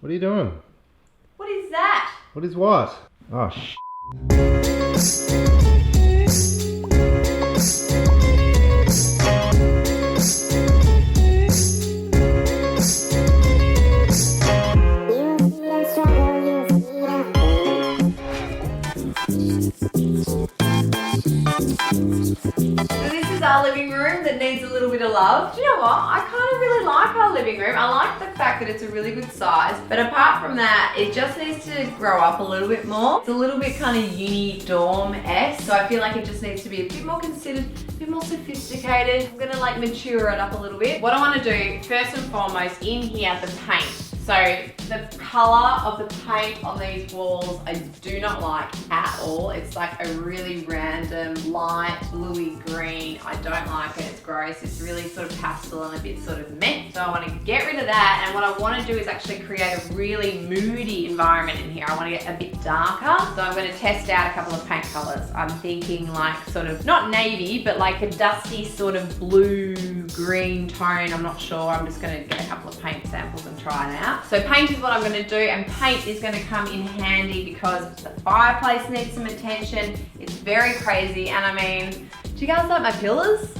What are you doing? What is that? What is what? Oh, So this is our living room that needs a little bit of love. Do you know what? I kind of really like our living room. I like the fact that it's a really good size, but apart from that, it just needs to grow up a little bit more. It's a little bit kind of uni dorm-esque, so I feel like it just needs to be a bit more considered, a bit more sophisticated. I'm gonna like mature it up a little bit. What I want to do, first and foremost, in here, the paint. So the color of the paint on these walls, I do not like at all. It's like a really random light bluey green. I don't like it, it's gross. It's really sort of pastel and a bit sort of meh. So I want to get rid of that. And what I want to do is actually create a really moody environment in here. I want to get a bit darker. So I'm going to test out a couple of paint colors. I'm thinking like sort of, not navy, but like a dusty sort of blue green tone. I'm not sure. I'm just going to get a couple of paint samples and try it out. So paint is what I'm going to do, and paint is going to come in handy because the fireplace needs some attention. It's very crazy, and I mean, do you guys like my pillars?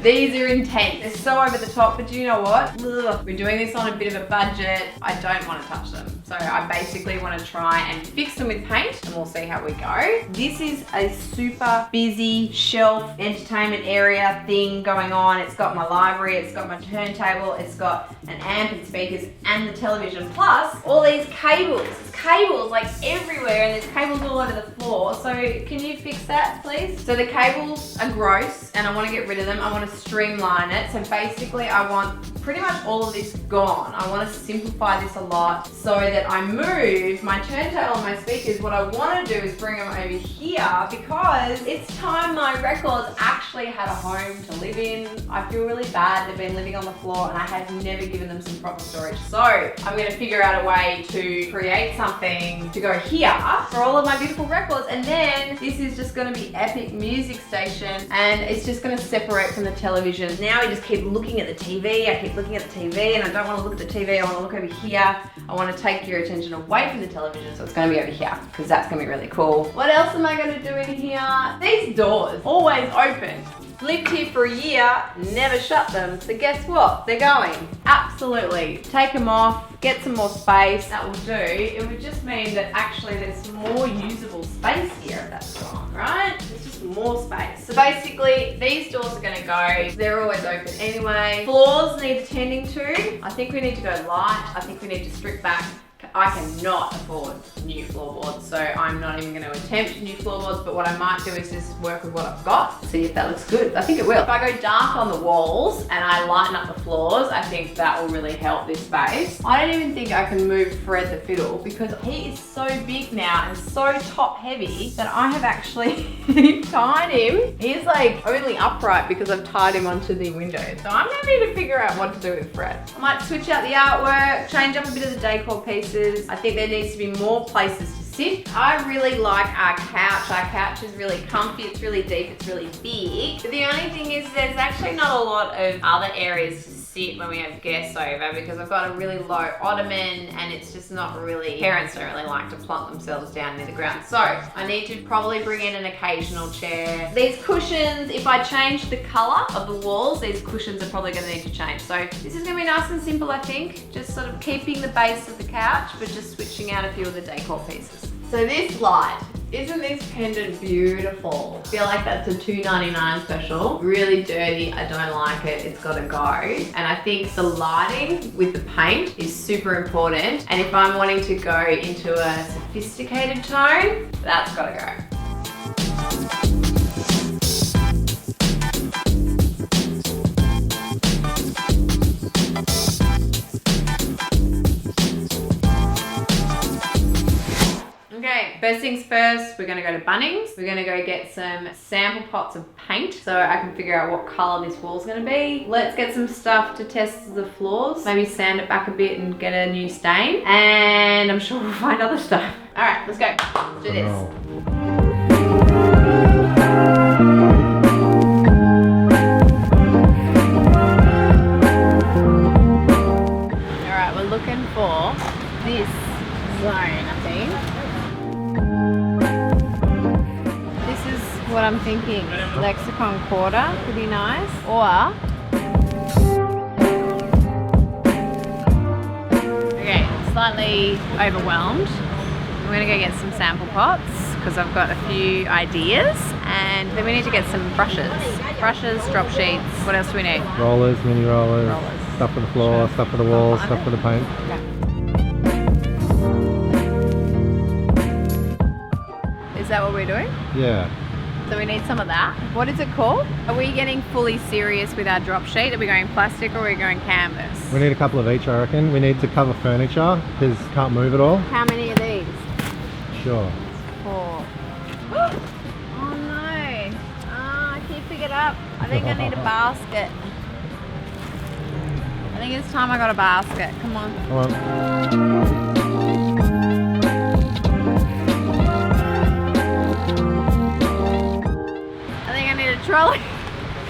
These are intense. They're so over the top, but do you know what? Ugh. We're doing this on a bit of a budget. I don't want to touch them. So I basically want to try and fix them with paint, and we'll see how we go. This is a super busy shelf entertainment area thing going on. It's got my library, it's got my turntable, it's got an amp and speakers and the television, plus all these cables. There's cables like everywhere, and there's cables all over the floor. So can you fix that, please? So the cables are gross, and I want to get rid of them. I want to streamline it. So basically I want pretty much all of this gone. I want to simplify this a lot so that I move my turntable and my speakers. What I want to do is bring them over here because it's time my records actually had a home to live in. I feel really bad. They've been living on the floor and I have never given them some proper storage. So I'm going to figure out a way to create something to go here for all of my beautiful records, and then this is just going to be epic music station, and it's just going to separate from the television. Now I just keep looking at the TV. I keep looking at the TV, and I don't want to look at the TV. I want to look over here. I want to take your attention away from the television, so it's going to be over here because that's going to be really cool. What else am I going to do in here? These doors, always open. Lived here for a year, never shut them. So guess what? They're going. Absolutely. Take them off, get some more space. That will do. It would just mean that actually there's more usable space here if that's gone, right? There's just more space. So basically, these doors are going to go. They're always open anyway. Floors need attending to. I think we need to go light. I think we need to strip back. I cannot afford new floorboards, so I'm not even going to attempt new floorboards, but what I might do is just work with what I've got, see if that looks good. I think it will. If I go dark on the walls and I lighten up the floors, I think that will really help this space. I don't even think I can move Fred the fiddle because he is so big now and so top heavy that I have actually tied him. He's like only upright because I've tied him onto the window. So I'm going to need to figure out what to do with Fred. I might switch out the artwork, change up a bit of the decor pieces. I think there needs to be more places to sit. I really like our couch. Our couch is really comfy, it's really deep, it's really big. But the only thing is there's actually not a lot of other areas to sit when we have guests over because I've got a really low ottoman and it's just not really, parents don't really like to plonk themselves down near the ground. So I need to probably bring in an occasional chair. These cushions, if I change the color of the walls, these cushions are probably gonna need to change. So this is gonna be nice and simple, I think. Just sort of keeping the base of the couch, but just switching out a few of the decor pieces. So this light, isn't this pendant beautiful? I feel like that's a $2.99 special. Really dirty, I don't like it, it's gotta go. And I think the lighting with the paint is super important. And if I'm wanting to go into a sophisticated tone, that's gotta go. Okay, first things first, we're gonna go to Bunnings. We're gonna go get some sample pots of paint so I can figure out what color this wall's gonna be. Let's get some stuff to test the floors, maybe sand it back a bit and get a new stain. And I'm sure we'll find other stuff. All right, let's go, let's do this. All right, we're looking for this zone, I think. This is what I'm thinking. Lexicon quarter, pretty nice. Or okay, slightly overwhelmed. I'm gonna go get some sample pots because I've got a few ideas, and then we need to get some brushes. Brushes, drop sheets. What else do we need? Rollers, mini rollers, stuff for the floor, stuff for the walls, stuff for the paint. Okay. Is that what we're doing? Yeah. So we need some of that. What is it called? Are we getting fully serious with our drop sheet? Are we going plastic or are we going canvas? We need a couple of each, I reckon. We need to cover furniture because can't move it all. How many are these? Sure. 4. Oh no. I keep picking it up. I think I need a basket. I think it's time I got a basket. Come on. Come on. I think I need a trolley.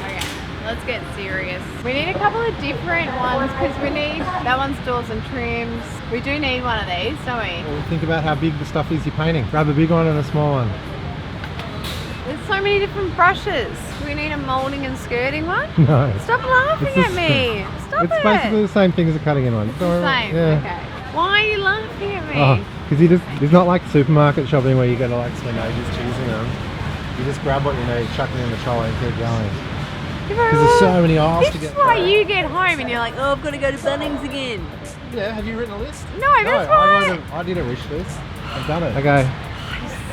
Okay, let's get serious. We need a couple of different ones because we need, that one's doors and trims. We do need one of these, don't we? Well, think about how big the stuff is you're painting. Grab a big one and a small one. There's so many different brushes. Do we need a moulding and skirting one? No. Stop laughing at me. Stop it. It's basically the same thing as a cutting in one. It's the same, yeah. okay. Why are you laughing at me? Oh, because it's not like supermarket shopping where you gotta like spend ages choosing them. You just grab what you need, chuck it in the trolley and keep going. Because there's so many aisles to get This is why through. you get home and you're like, oh, I've got to go to Bunnings again. Yeah, have you written a list? No, that's why. I did a wish list. I've done it. Okay.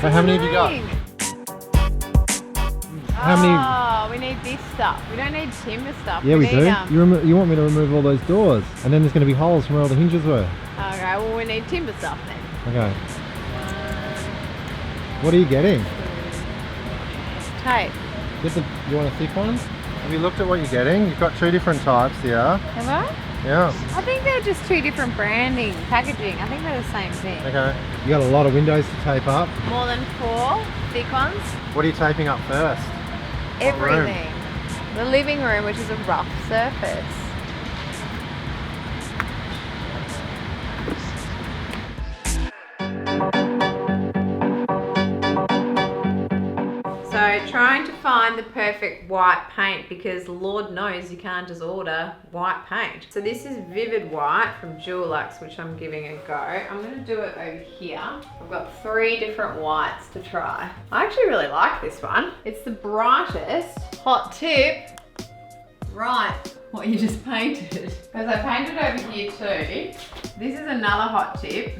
So how many have you got? How many? Oh, we need this stuff. We don't need timber stuff. Yeah, we do. need, You want me to remove all those doors, and then there's going to be holes from where all the hinges were. Okay, well we need timber stuff then. Okay. What are you getting? Tape. You want a thick one? Have you looked at what you're getting? You've got 2 different types here. Have I? Yeah. I think they're just 2 different branding, packaging. I think they're the same thing. Okay. You got a lot of windows to tape up. More than 4 thick ones. What are you taping up first? Everything. The living room, which is a rough surface. So trying to find the perfect white paint, because Lord knows you can't just order white paint. So this is Vivid White from Luxe, which I'm giving a go. I'm going to do it over here. I've got 3 different whites to try. I actually really like this one. It's the brightest. Hot tip. Right, what you just painted. Because I painted over here too. This is another hot tip,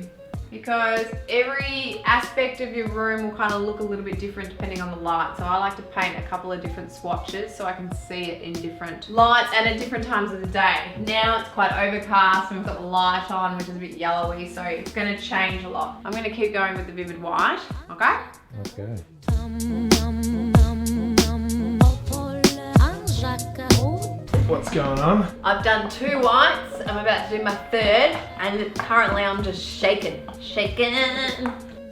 because every aspect of your room will kind of look a little bit different depending on the light. So I like to paint a couple of different swatches so I can see it in different lights and at different times of the day. Now it's quite overcast and we've got the light on, which is a bit yellowy, so it's going to change a lot. I'm going to keep going with the Vivid White, okay? Okay. What's going on? I've done 2 whites. I'm about to do my 3rd, and currently I'm just shaking.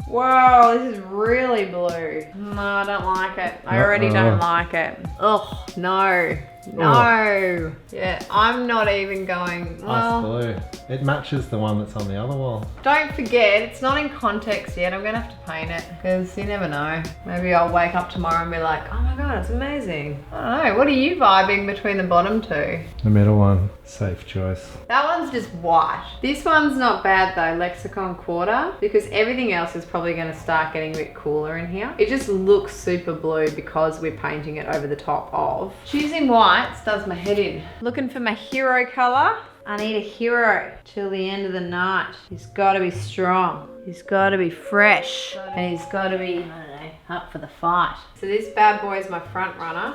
Whoa, this is really blue. No, I don't like it. I already don't like it. Oh, no. No. Yeah, I'm not even going, well. Blue. It matches the one that's on the other wall. Don't forget, it's not in context yet. I'm gonna have to paint it, because you never know. Maybe I'll wake up tomorrow and be like, oh my God, it's amazing. I don't know, what are you vibing between the bottom 2? The middle one, safe choice. That one's just white. This one's not bad though, Lexicon quarter, because everything else is probably gonna start getting a bit cooler in here. It just looks super blue because we're painting it over the top of. Choosing whites does my head in. Looking for my hero color. I need a hero till the end of the night. He's got to be strong. He's got to be fresh. And he's got to be, I don't know, up for the fight. So this bad boy is my front runner.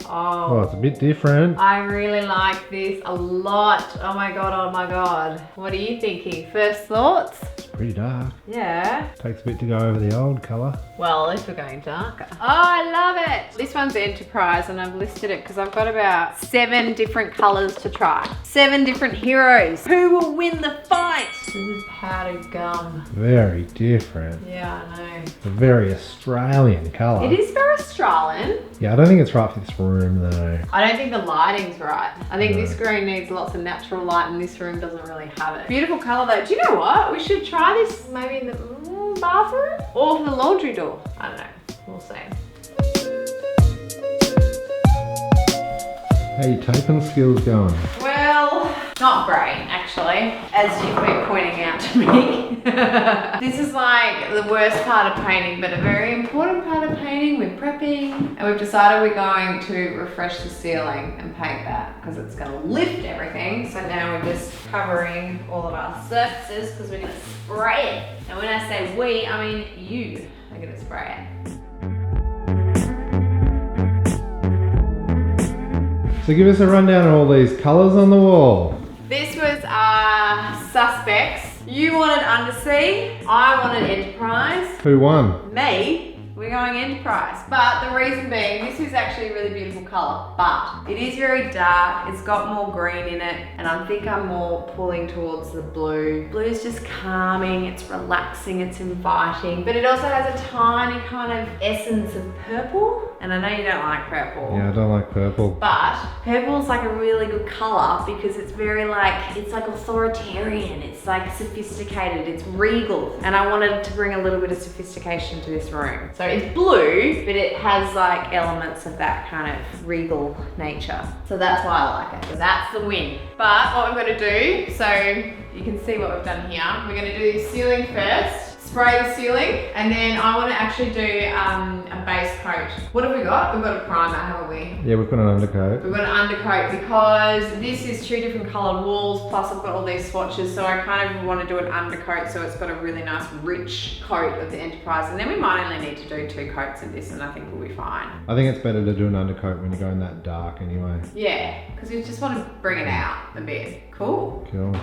Oh, it's a bit different. I really like this a lot. Oh my God, oh my God. What are you thinking? First thoughts? It's pretty dark. Yeah. Takes a bit to go over the old colour. Well, at least we're going darker. Oh, I love it. This one's Enterprise, and I've listed it because I've got about 7 different colours to try. 7 different heroes. Who will win the fight? This is powdered gum. Very different. Yeah, I know. It's a very Australian colour. It is very Australian. Yeah, I don't think it's right for this room though. I don't think the lighting's right. I think this room needs lots of natural light and this room doesn't really have it. Beautiful colour though. Do you know what? We should try this maybe in the bathroom or for the laundry door. I don't know. We'll see. How your taping skills going? Well, not great actually, as you've been pointing out to me. This is like the worst part of painting, but a very important part of painting. We're prepping and we've decided we're going to refresh the ceiling and paint that because it's going to lift everything. So now we're just covering all of our surfaces because we're going to spray it. And when I say we, I mean you are going to spray it. So give us a rundown of all these colours on the wall. This was our suspects. You wanted Undersea, I wanted Enterprise. Who won? Me, we're going Enterprise. But the reason being, this is actually a really beautiful colour, but it is very dark, it's got more green in it, and I think I'm more pulling towards the blue. Blue is just calming, it's relaxing, it's inviting, but it also has a tiny kind of essence of purple. And I know you don't like purple. Yeah, I don't like purple. But purple's like a really good colour because it's very like, it's like authoritarian, it's like sophisticated, it's regal. And I wanted to bring a little bit of sophistication to this room. So it's blue, but it has like elements of that kind of regal nature. So that's why I like it. So that's the win. But what we're gonna do, so you can see what we've done here. We're gonna do ceiling first. Spray the ceiling, and then I want to actually do a base coat. What have we got? We've got a primer, haven't we? Yeah, we've got an undercoat. We've got an undercoat because this is two different coloured walls, plus I've got all these swatches, so I kind of want to do an undercoat so it's got a really nice rich coat of the Enterprise, and then we might only need to do 2 coats of this and I think we'll be fine. I think it's better to do an undercoat when you're going that dark anyway. Yeah, because we just want to bring it out a bit. Cool. Cool.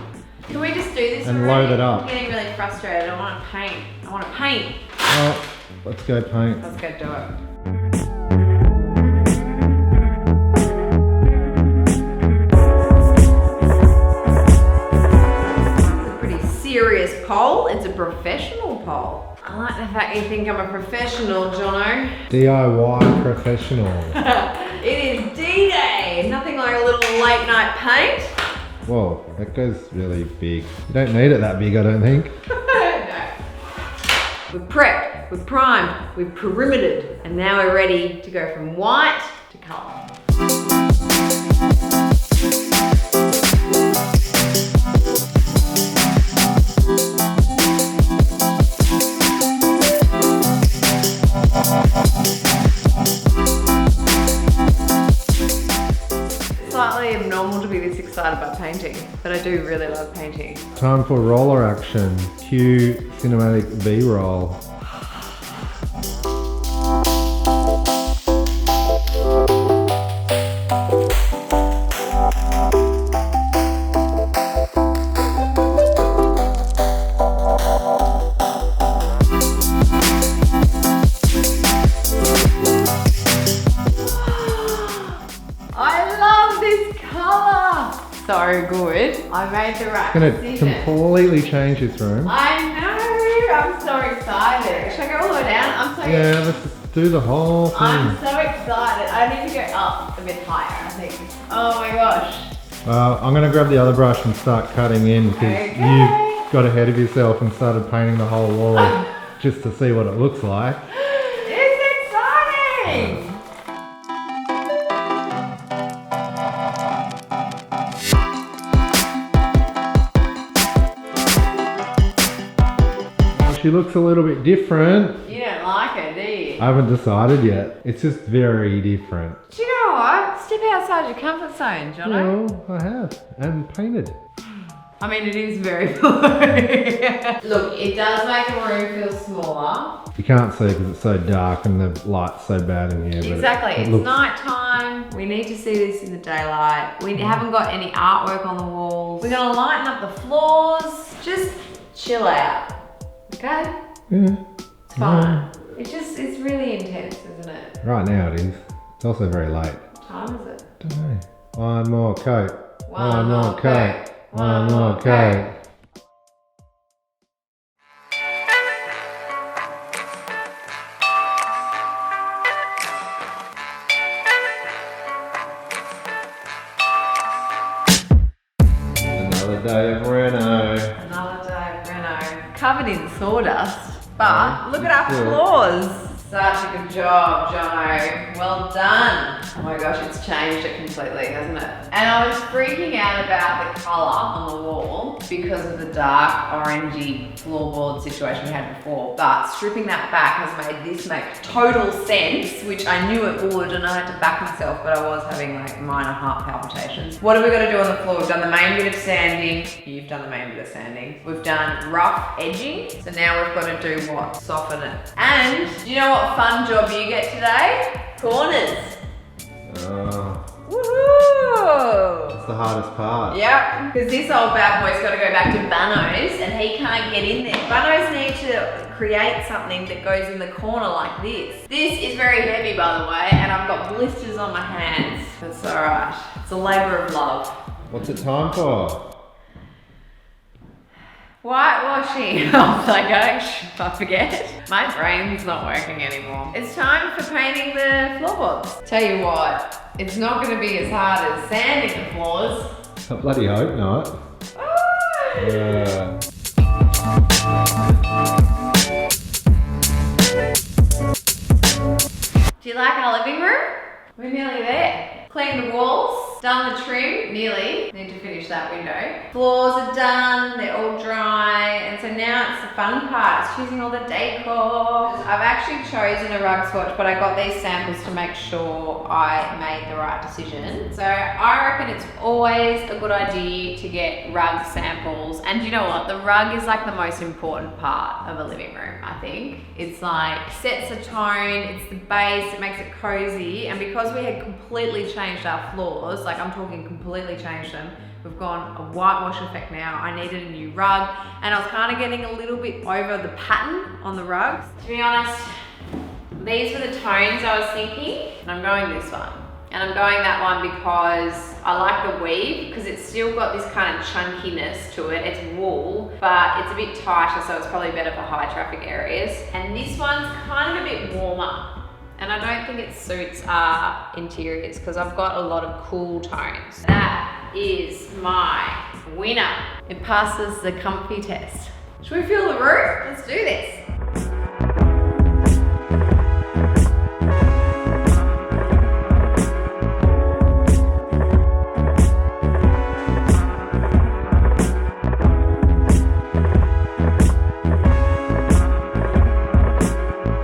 Can we just do this and already? load it up? I'm getting really frustrated. I want to paint. I want to paint. Oh, let's go paint. Let's go do it. It's a pretty serious pole. It's a professional pole. I like the fact you think I'm a professional, Jono. DIY professional. It is D-Day. Nothing like a little late night paint. Whoa, that goes really big. You don't need it that big, I don't think. No. We've prepped, we've primed, we've perimetered, and now we're ready to go from white to colour. Slightly abnormal to be this excited about painting, but I do really love painting. Time for roller action. Cue cinematic B-roll. So good. I made the right It's decision. gonna completely change this room. I know. I'm so excited. Should I go all the way down? I'm so Yeah, let's just do the whole thing. I'm so excited. I need to go up a bit higher, I think. Oh my gosh. I'm gonna grab the other brush and start cutting in because you got ahead of yourself and started painting the whole wall just to see what it looks like. It's exciting. She looks a little bit different. You don't like her, do you? I haven't decided yet. It's just very different. Do you know what? Step outside your comfort zone, Jono. Well, I have. And painted. I mean, it is very blue. Look, it does make the room feel smaller. You can't see because it's so dark and the light's so bad in here. But Exactly, it it's looks... night time. We need to see this in the daylight. We haven't got any artwork on the walls. We're gonna lighten up the floors. Just chill out, okay? Yeah. It's fine. It's really intense, isn't it? Right now it is. It's also very late. What time is it? Don't know. One more coat. One more coat. One more coat. covered in sawdust. But look at our floors. Such a good job, Jono. Well done. Oh my gosh, it's changed it completely, hasn't it? And I was freaking out about the colour on the wall because of the dark orangey floorboard situation we had before. But stripping that back has made this make total sense, which I knew it would, and I had to back myself, but I was having like minor heart palpitations. What have we got to do on the floor? We've done the main bit of sanding. You've done the main bit of sanding. We've done rough edging. So now we've got to do what? Soften it. And do you know what fun job you get today? Corners. Woohoo! That's the hardest part. Yep, because this old bad boy's got to go back to Bunno's and he can't get in there. Bunno's need to create something that goes in the corner like this. This is very heavy, by the way, and I've got blisters on my hands. That's alright. It's a labour of love. What's it time for? Whitewashing. I was like, oh, I forget. My brain's not working anymore. It's time for painting the floorboards. Tell you what, it's not going to be as hard as sanding the floors. I bloody hope not. Oh. Yeah. Do you like our living room? We're nearly there. Cleaned the walls, done the trim, nearly. Need to finish that window. Floors are done, they're all dry, and so now it's the fun part. It's choosing all the decor. I've actually chosen a rug swatch, but I got these samples to make sure I made the right decision. So I reckon it's always a good idea to get rug samples. And you know what? The rug is like the most important part of a living room, I think. It's like, sets the tone, it's the base, it makes it cozy, and because we had completely changed our floors, like I'm talking completely changed them. We've gone a whitewash effect now. I needed a new rug and I was kind of getting a little bit over the pattern on the rugs. To be honest, these were the tones I was thinking, and I'm going this one. And I'm going that one because I like the weave, because it's still got this kind of chunkiness to it. It's wool, but it's a bit tighter, so it's probably better for high traffic areas. And this one's kind of a bit warmer. And I don't think it suits our interiors because I've got a lot of cool tones. That is my winner. It passes the comfy test. Should we fill the room? Let's do this.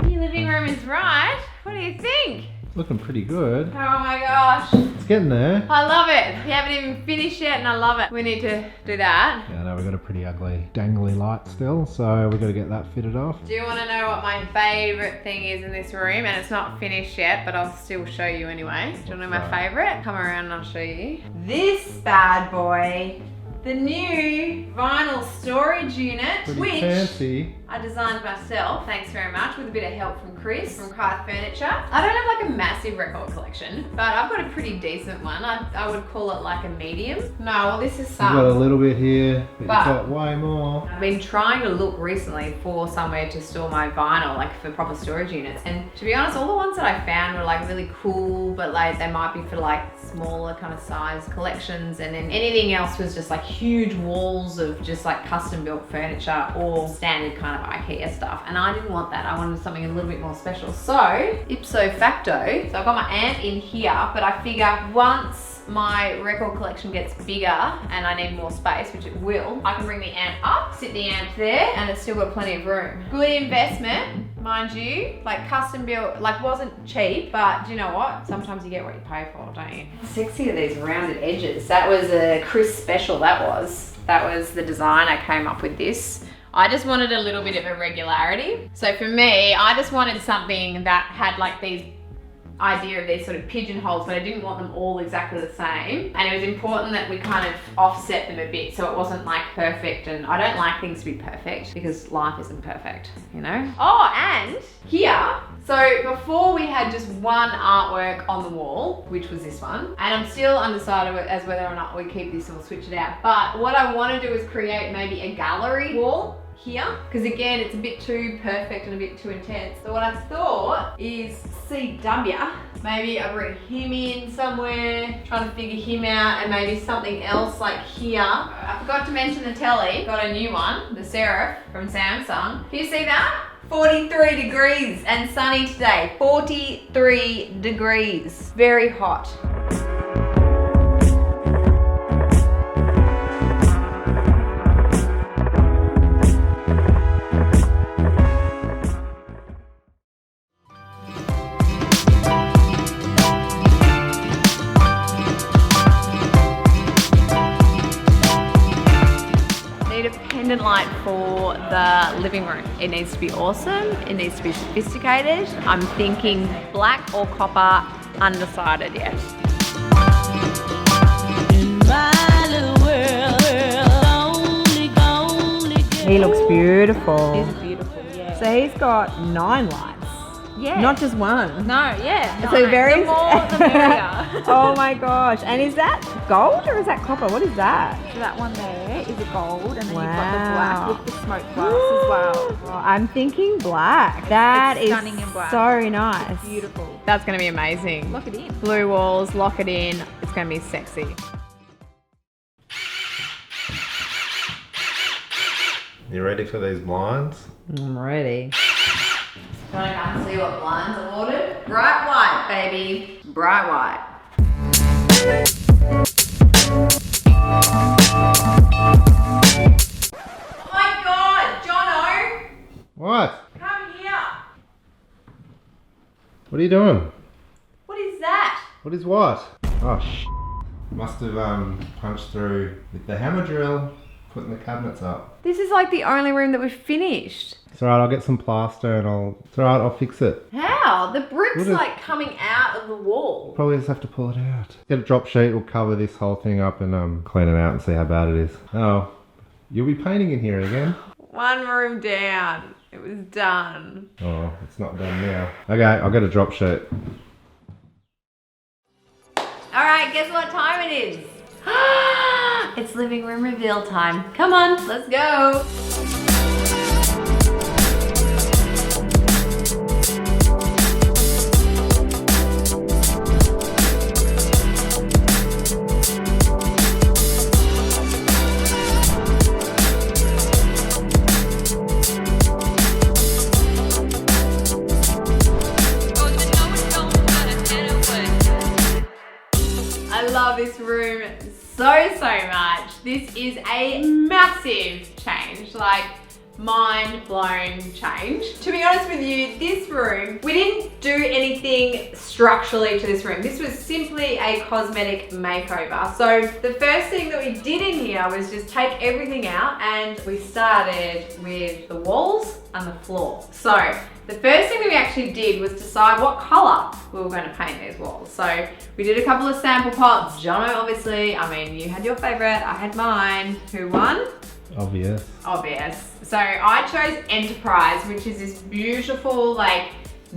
Your living room is right. What do you think? Looking pretty good. Oh my gosh. It's getting there. I love it. We haven't even finished yet and I love it. We need to do that. Yeah, I know we've got a pretty ugly dangly light still, so we've got to get that fitted off. Do you want to know what my favourite thing is in this room? And it's not finished yet, but I'll still show you anyway. Do you want to know my favourite? Come around and I'll show you. This bad boy. The new vinyl storage unit, Pretty which fancy. I designed myself, thanks very much, with a bit of help from Chris from Kite Furniture. I don't have like a massive record collection, but I've got a pretty decent one. I would call it like a medium. No, well this is some. You've got a little bit here, but you've got way more. I've been trying to look recently for somewhere to store my vinyl, like for proper storage units. And to be honest, all the ones that I found were like really cool, but like they might be for like smaller kind of size collections. And then anything else was just like huge walls of just like custom built furniture or standard kind of IKEA stuff, and I didn't want that. I wanted something a little bit more special. So ipso facto, so I've got my amp in here, but I figure once my record collection gets bigger and I need more space, which it will, I can bring the amp up, sit the amp there, and it's still got plenty of room. Good investment, mind you, like custom built, like wasn't cheap, but do you know what? Sometimes you get what you pay for, don't you? Sexy are these rounded edges. That was a Chris special, that was the design. I came up with this. I just wanted a little bit of irregularity. So for me, I just wanted something that had like these idea of these sort of pigeonholes, but I didn't want them all exactly the same. And it was important that we kind of offset them a bit so it wasn't like perfect, and I don't like things to be perfect because life isn't perfect, you know? Oh, and here, so before we had just one artwork on the wall, which was this one, and I'm still undecided as whether or not we keep this or switch it out, but what I want to do is create maybe a gallery wall here, because again, it's a bit too perfect and a bit too intense. So what I thought is CW, maybe I bring him in somewhere, trying to figure him out, and maybe something else like here. I forgot to mention the telly, got a new one, the Serif from Samsung. Can you see that? 43 degrees and sunny today, 43 degrees, very hot. Pendant light for the living room. It needs to be awesome. It needs to be sophisticated. I'm thinking black or copper, undecided yet. He looks beautiful. He's beautiful, yeah. So he's got 9 lights. Yeah. Not just one. No, yeah. So very. The more, the merrier. Oh my gosh. And is that gold or is that copper? What is that? So that one there is a gold, and then you've Wow. got the black with the smoke glass as well. Oh, I'm thinking black. That It's is stunning in black. so nice. It's beautiful. That's going to be amazing. Lock it in. Blue walls, lock it in. It's going to be sexy. You ready for these blinds? I'm ready. Can I come see what blinds I've ordered? Bright white, baby. Bright white. Oh my God, Jono! What? Come here. What are you doing? What is that? What is what? Oh Must have punched through with the hammer drill, putting the cabinets up. This is like the only room that we've finished. It's alright, I'll get some plaster and it's alright, I'll fix it. How? The brick's What is- like coming out of the wall. Probably just have to pull it out. Get a drop sheet, we'll cover this whole thing up and clean it out and see how bad it is. Oh, you'll be painting in here again? One room down. It was done. Oh, it's not done now. Okay, I'll get a drop sheet. Alright, guess what time it is? It's living room reveal time. Come on, let's go. I love this room so much. This is a massive change, like mind blown change. To be honest with you, this room, we didn't do anything structurally to this room. This was simply a cosmetic makeover. So the first thing that we did in here was just take everything out, and we started with the walls and the floor. So the first thing that we actually did was decide what color we were going to paint these walls. So we did a couple of sample pots. Jono, obviously, I mean, you had your favorite, I had mine. Who won? Obvious. Obvious. So I chose Enterprise, which is this beautiful, like,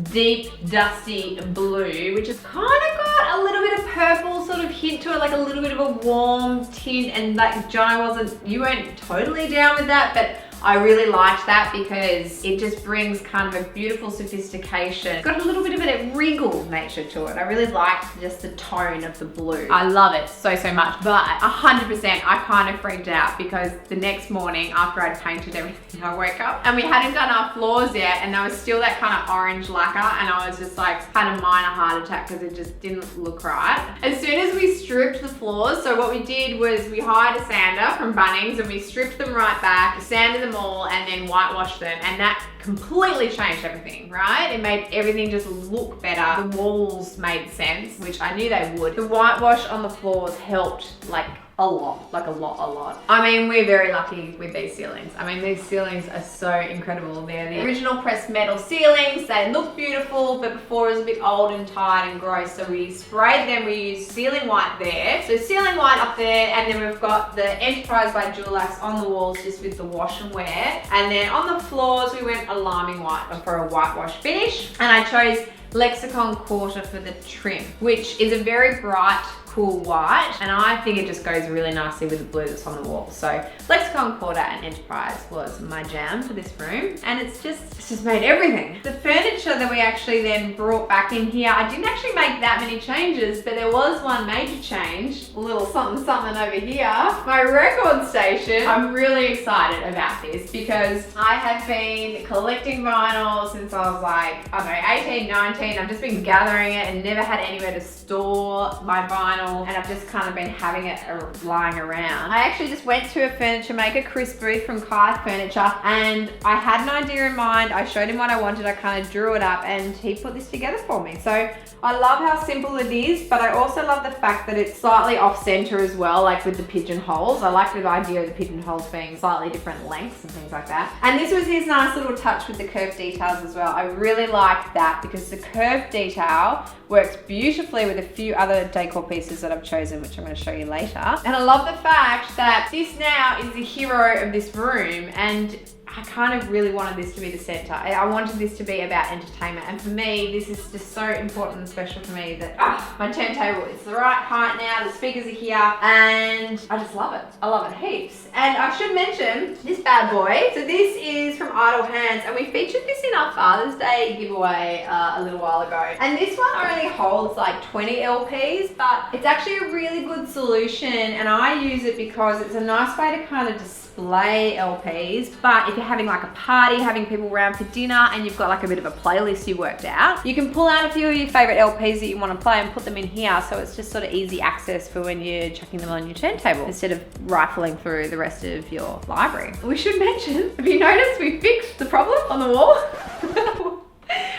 deep, dusty blue, which has kind of got a little bit of purple sort of hint to it, like a little bit of a warm tint, and like Jono you weren't totally down with that, but I really liked that because it just brings kind of a beautiful sophistication. It's got a little bit of a regal nature to it. I really liked just the tone of the blue. I love it so much, but 100% I kind of freaked out because the next morning after I'd painted everything, I woke up and we hadn't done our floors yet, and there was still that kind of orange lacquer, and I was just like, had a minor heart attack because it just didn't look right. As soon as we stripped the floors, so what we did was we hired a sander from Bunnings and we stripped them right back, sanded them all, and then whitewashed them, and that completely changed everything, right? It made everything just look better. The walls made sense, which I knew they would. The whitewash on the floors helped like a lot, like a lot. I mean, we're very lucky with these ceilings. I mean, these ceilings are so incredible. They're the original pressed metal ceilings. They look beautiful, but before it was a bit old and tired and gross, so we sprayed them. We used ceiling white there. So ceiling white up there, and then we've got the Enterprise by Dulax on the walls just with the wash and wear. And then on the floors, we went alarming white for a whitewash finish. And I chose Lexicon Quarter for the trim, which is a very bright cool white, and I think it just goes really nicely with the blue that's on the wall. So Lexicon Quarter and Enterprise was my jam for this room, and it's just made everything. The furniture that we actually then brought back in here, I didn't actually make that many changes, but there was one major change, a little something over here. My record station. I'm really excited about this because I have been collecting vinyl since I was like, I don't know, 18, 19. I've just been gathering it and never had anywhere to store my vinyl, and I've just kind of been having it lying around. I actually just went to a furniture maker, Chris Booth from Kai Furniture, and I had an idea in mind. I showed him what I wanted, I kind of drew it up, and he put this together for me. So I love how simple it is, but I also love the fact that it's slightly off center as well, like with the pigeonholes. I like the idea of the pigeonholes being slightly different lengths and things like that. And this was his nice little touch with the curved details as well. I really like that because the curved detail works beautifully with a few other decor pieces that I've chosen, which I'm going to show you later. And I love the fact that this now is the hero of this room, and I kind of really wanted this to be the center. I wanted this to be about entertainment, and for me, this is just so important and special for me that my turntable is the right height now, the speakers are here, and I just love it. I love it heaps. And I should mention this bad boy. So this is from Idle Hands, and we featured this in our Father's Day giveaway a little while ago. And this one only holds like 20 LPs, but it's actually a really good solution, and I use it because it's a nice way to kind of display LPs. But if you're having like a party, having people around for dinner, and you've got like a bit of a playlist you worked out, you can pull out a few of your favorite LPs that you want to play and put them in here, so it's just sort of easy access for when you're chucking them on your turntable instead of rifling through the rest of your library. We should mention, have you noticed we fixed the problem on the wall?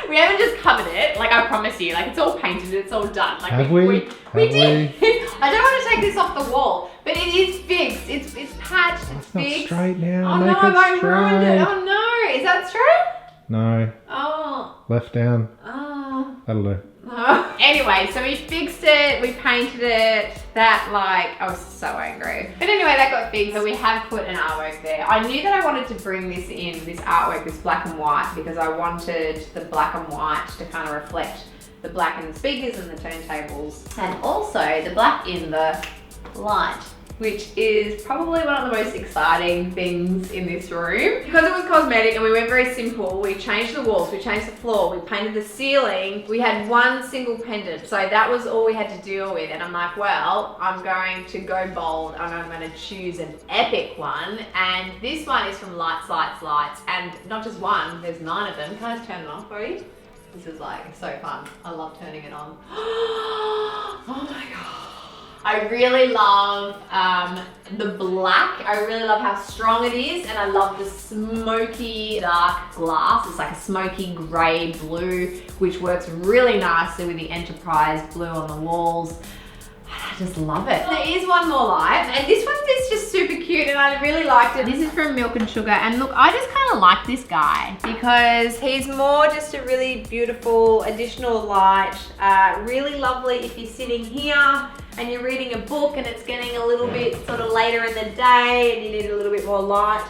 We haven't just covered it, like I promise you, like it's all painted, it's all done. Like Have we? We did. I don't want to take this off the wall, but it is fixed. It's patched, it's It's not fixed. straight now. Oh Make no, it I straight. ruined it. Oh no, is that straight? No. Oh. Left down. Oh. That'll do. Oh. Anyway, so we fixed it, we painted it. That, like, I was so angry. But anyway, that got fixed, so we have put an artwork there. I knew that I wanted to bring this in, this artwork, this black and white, because I wanted the black and white to kind of reflect the black in the speakers and the turntables, and also the black in the light, which is probably one of the most exciting things in this room. Because it was cosmetic and we went very simple, we changed the walls, we changed the floor, we painted the ceiling, we had one single pendant. So that was all we had to deal with. And I'm like, well, I'm going to go bold and I'm going to choose an epic one. And this one is from Lights, Lights, Lights. And not just one, there's 9 of them. Can I just turn it on for you? This is like so fun. I love turning it on. Oh my God. I really love the black. I really love how strong it is, and I love the smoky dark glass. It's like a smoky grey blue, which works really nicely with the Enterprise blue on the walls. I just love it. There is one more light, and this one is just super cute, and I really liked it. This is from Milk and Sugar, and look, I just kind of like this guy because he's more just a really beautiful additional light. Really lovely if you're sitting here and you're reading a book and it's getting a little bit sort of later in the day and you need a little bit more light.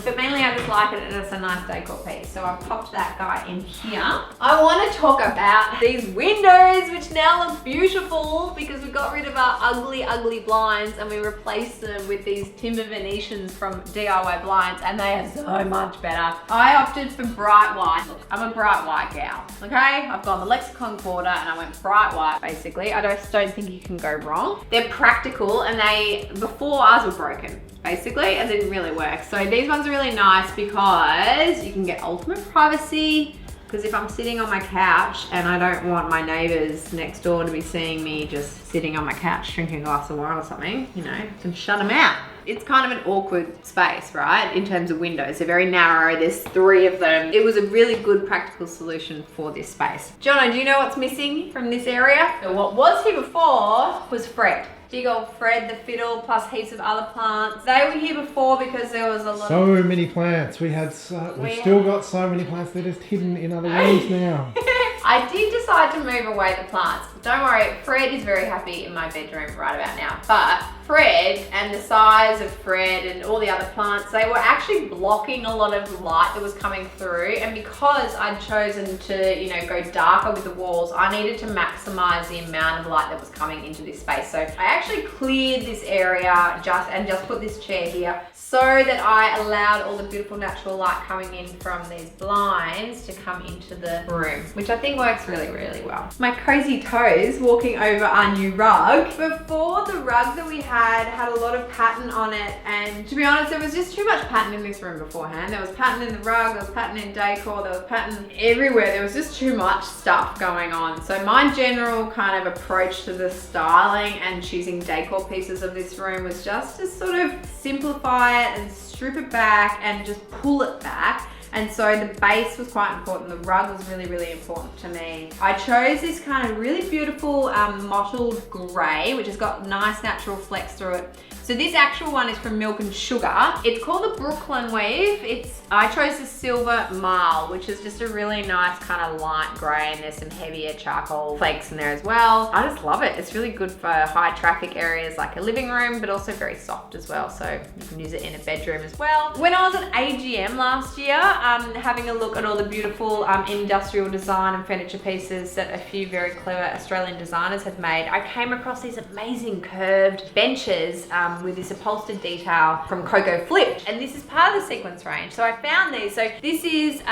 But mainly I just like it and it's a nice decor piece. So I've popped that guy in here. I want to talk about these windows, which now look beautiful because we got rid of our ugly, ugly blinds and we replaced them with these timber Venetians from DIY Blinds, and they are so much better. I opted for bright white. Look, I'm a bright white gal, okay? I've gone the Lexicon Quarter and I went bright white, basically. I just don't think you can go wrong. They're practical, and before ours were broken, basically, and didn't really work. So these ones are really nice because you can get ultimate privacy, because if I'm sitting on my couch and I don't want my neighbors next door to be seeing me just sitting on my couch drinking a glass of wine or something, you know, I can shut them out. It's kind of an awkward space, right? In terms of windows, they're very narrow. There's 3 of them. It was a really good practical solution for this space. Jono, do you know what's missing from this area? So what was here before was Fred. Big old Fred the fiddle, plus heaps of other plants. They were here before because there was a lot So many plants. We've still got so many plants. They're just hidden in other rooms now. I did decide to move away the plants. Don't worry, Fred is very happy in my bedroom right about now. But Fred and the size of Fred and all the other plants, they were actually blocking a lot of light that was coming through. And because I'd chosen to, you know, go darker with the walls, I needed to maximize the amount of light that was coming into this space. So I actually cleared this area just put this chair here so that I allowed all the beautiful natural light coming in from these blinds to come into the room, which I think works really, really well. My cozy toes walking over our new rug. Before, the rug that we had a lot of pattern on it, and to be honest, there was just too much pattern in this room beforehand. There was pattern in the rug, there was pattern in decor, there was pattern everywhere. There was just too much stuff going on. So my general kind of approach to the styling and choosing decor pieces of this room was just to sort of simplify it and strip it back and just pull it back. And so the base was quite important. The rug was really, really important to me. I chose this kind of really beautiful mottled gray, which has got nice natural flex through it. So this actual one is from Milk and Sugar. It's called the Brooklyn Weave. I chose the Silver Marl, which is just a really nice kind of light gray, and there's some heavier charcoal flakes in there as well. I just love it. It's really good for high traffic areas like a living room, but also very soft as well. So you can use it in a bedroom as well. When I was at AGM last year, having a look at all the beautiful industrial design and furniture pieces that a few very clever Australian designers had made, I came across these amazing curved benches with this upholstered detail from Coco Flipped, and this is part of the sequence range. So I found these. So this is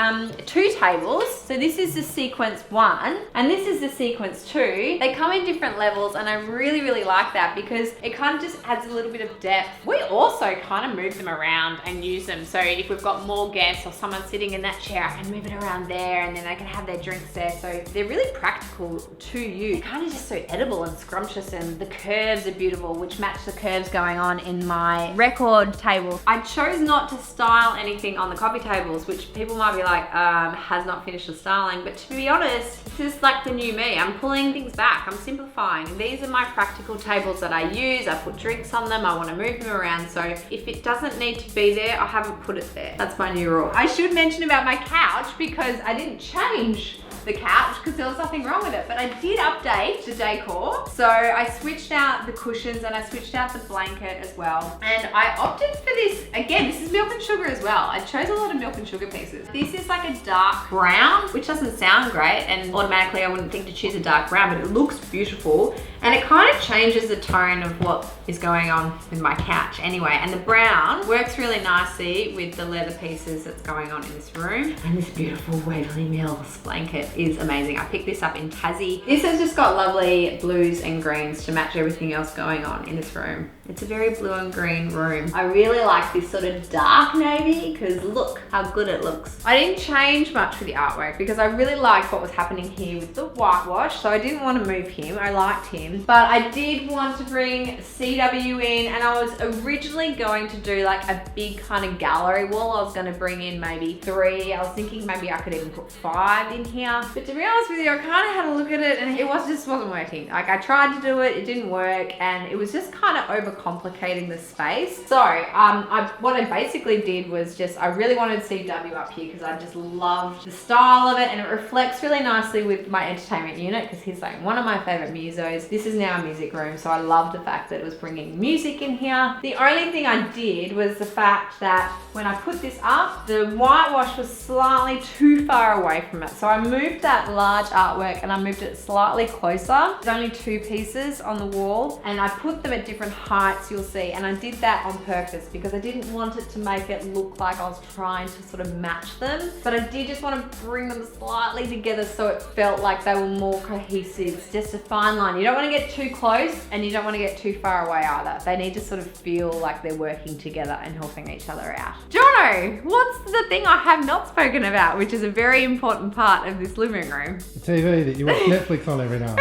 2 tables. So this is the sequence 1 and this is the sequence 2. They come in different levels, and I really, really like that because it kind of just adds a little bit of depth. We also kind of move them around and use them. So if we've got more guests or someone sitting in that chair, I can move it around there, and then they can have their drinks there. So they're really practical to use. Kind of just so edible and scrumptious, and the curves are beautiful, which match the curves going on in my record table. I chose not to style anything on the coffee tables, which people might be like, has not finished the styling. But to be honest, this is like the new me. I'm pulling things back, I'm simplifying. These are my practical tables that I use. I put drinks on them, I want to move them around. So if it doesn't need to be there, I haven't put it there. That's my new rule. I should mention about my couch, because I didn't change the couch because there was nothing wrong with it, but I did update the decor. So I switched out the cushions and I switched out the blanket as well. And I opted for this, again, this is Milk and Sugar as well. I chose a lot of Milk and Sugar pieces. This is like a dark brown, which doesn't sound great, and automatically I wouldn't think to choose a dark brown, but it looks beautiful. And it kind of changes the tone of what is going on with my couch anyway. And the brown works really nicely with the leather pieces that's going on in this room. And this beautiful Waverley Mills blanket is amazing. I picked this up in Tassie. This has just got lovely blues and greens to match everything else going on in this room. It's a very blue and green room. I really like this sort of dark navy because look how good it looks. I didn't change much with the artwork because I really liked what was happening here with the whitewash, so I didn't want to move him. I liked him, but I did want to bring CW in, and I was originally going to do like a big kind of gallery wall. I was going to bring in maybe 3. I was thinking maybe I could even put 5 in here, but to be honest with you, I kind of had a look at it and it just wasn't working. Like I tried to do it, it didn't work, and it was just kind of overcomplicating the space. So what I basically did was I really wanted CW up here because I just loved the style of it, and it reflects really nicely with my entertainment unit because he's like one of my favorite musos. This is now a music room, so I loved the fact that it was bringing music in here. The only thing I did was the fact that when I put this up, the whitewash was slightly too far away from it. So I moved that large artwork and I moved it slightly closer. There's only 2 pieces on the wall, and I put them at different heights, you'll see. And I did that on purpose because I didn't want it to make it look like I was trying to sort of match them, but I did just want to bring them slightly together so it felt like they were more cohesive. It's just a fine line. You don't want to get too close and you don't want to get too far away either. They need to sort of feel like they're working together and helping each other out. Jono, what's the thing I have not spoken about, which is a very important part of this living room? The TV that you watch Netflix on every night.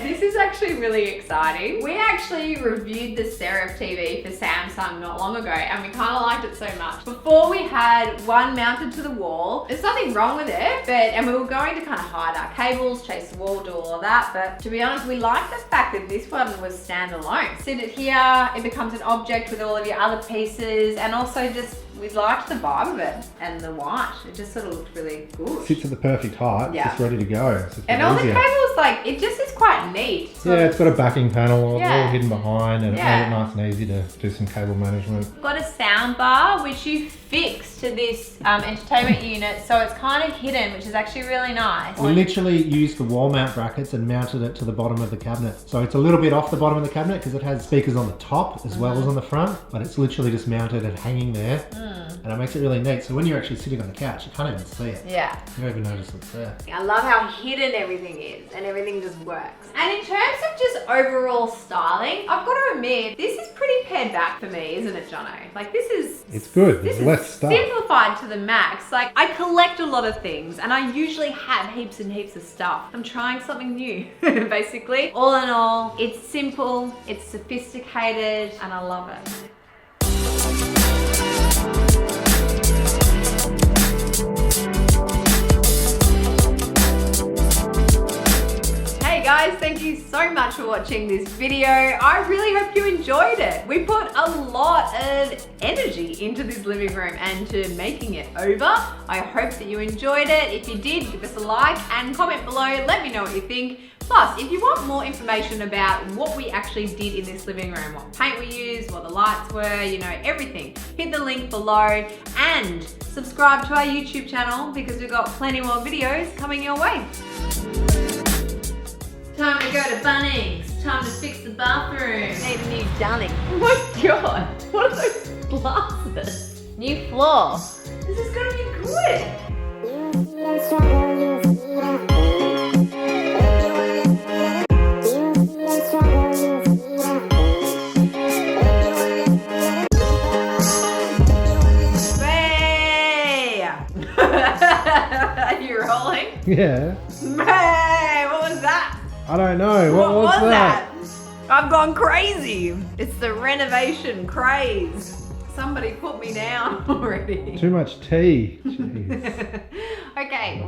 This is actually really exciting. We actually reviewed the Serif TV for Samsung not long ago, and we kind of liked it so much. Before we had one mounted to the wall. There's nothing wrong with it, and we were going to kind of hide our cables, chase the wall, do all of that. But to be honest, we liked the fact that this one was standalone. Sit it here, it becomes an object with all of your other pieces, and also just we liked the vibe of it and the white. It just sort of looked really good. Sits at the perfect height, Yeah. just ready to go. It's just And all the easier. cables, like, it just is quite neat. Yeah, it's got a backing panel all Yeah. hidden behind, and Yeah. it made it nice and easy to do some cable management. Got a sound bar which you fix to this entertainment unit, so it's kind of hidden, which is actually really nice. We literally used the wall mount brackets and mounted it to the bottom of the cabinet. So it's a little bit off the bottom of the cabinet because it has speakers on the top as well as on the front, but it's literally just mounted and hanging there, and it makes it really neat. So when you're actually sitting on the couch, you can't even see it. Yeah. You don't even notice it's there. I love how hidden everything is and everything just works. And in terms of just overall styling, I've got to admit, this is pretty pared back for me, isn't it, Jono? Like, this is... It's good. This There's is less stuff. simplified to the max. Like, I collect a lot of things and I usually have heaps and heaps of stuff. I'm trying something new, basically. All in all, it's simple, it's sophisticated, and I love it. Hey guys, thank you so much for watching this video. I really hope you enjoyed it. We put a lot of energy into this living room and to making it over. I hope that you enjoyed it. If you did, give us a like and comment below. Let me know what you think. Plus, if you want more information about what we actually did in this living room, what paint we used, what the lights were, you know, everything, hit the link below and subscribe to our YouTube channel because we've got plenty more videos coming your way. Time to go to Bunnings. Time to fix the bathroom. Need a new Dunning. Oh my god, what are those glasses? New floor. This is gonna be good. Hey! Are you rolling? Yeah. Hey, what was that? I don't know. What was that? I've gone crazy. It's the renovation craze. Somebody put me down already. Too much tea. Jeez. Okay.